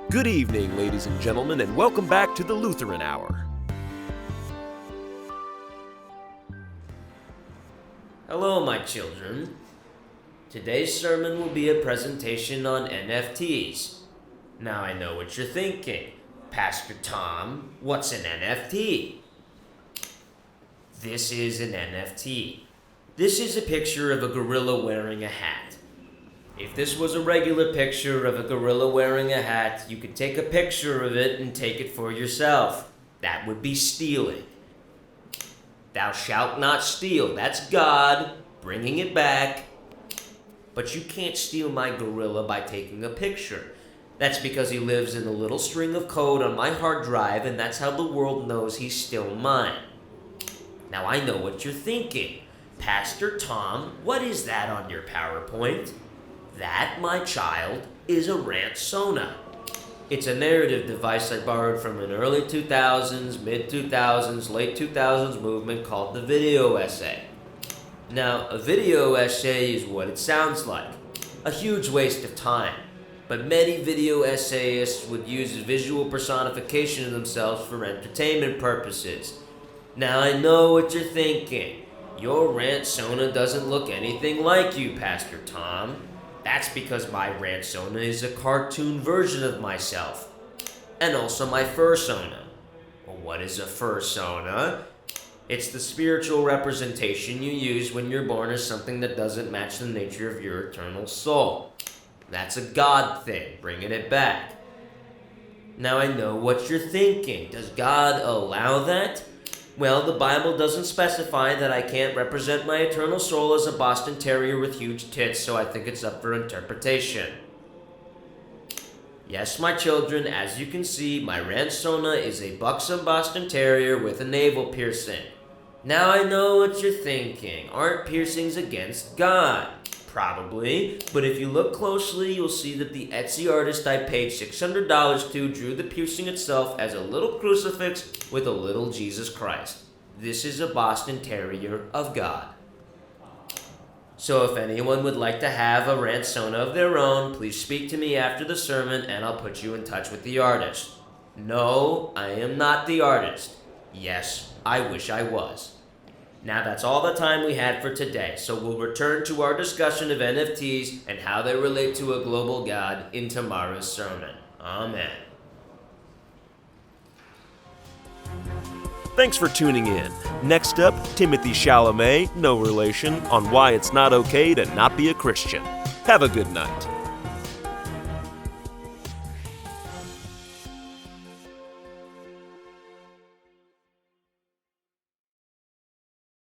Good evening, ladies and gentlemen, and welcome back to the Lutheran Hour. Hello, my children. Today's sermon will be a presentation on NFTs. Now I know what you're thinking. Pastor Tom, what's an NFT? This is an NFT. This is a picture of a gorilla wearing a hat. If this was a regular picture of a gorilla wearing a hat, you could take a picture of it and take it for yourself. That would be stealing. Thou shalt not steal. That's God bringing it back. But you can't steal my gorilla by taking a picture. That's because he lives in a little string of code on my hard drive, and that's how the world knows he's still mine. Now I know what you're thinking. Pastor Tom, what is that on your PowerPoint? That, my child, is a Ransona. It's a narrative device I borrowed from an early 2000s, mid-2000s, late 2000s movement called the video essay. Now, a video essay is what it sounds like. A huge waste of time. But many video essayists would use visual personification of themselves for entertainment purposes. Now I know what you're thinking. Your Ransona doesn't look anything like you, Pastor Tom. That's because my Ransona is a cartoon version of myself. And also my fursona. Well, what is a fursona? It's the spiritual representation you use when you're born as something that doesn't match the nature of your eternal soul. That's a God thing, bringing it back. Now I know what you're thinking. Does God allow that? Well, the Bible doesn't specify that I can't represent my eternal soul as a Boston Terrier with huge tits, so I think it's up for interpretation. Yes, my children, as you can see, my Ransona is a buxom Boston Terrier with a navel piercing. Now I know what you're thinking. Aren't piercings against God? Probably, but if you look closely, you'll see that the Etsy artist I paid $600 to drew the piercing itself as a little crucifix with a little Jesus Christ. This is a Boston Terrier of God. So if anyone would like to have a Ransona of their own, please speak to me after the sermon and I'll put you in touch with the artist. No, I am not the artist. Yes, I wish I was. Now that's all the time we had for today, so we'll return to our discussion of NFTs and how they relate to a global God in tomorrow's sermon. Amen. Thanks for tuning in. Next up, Timothy Chalamet, no relation, on why it's not okay to not be a Christian. Have a good night.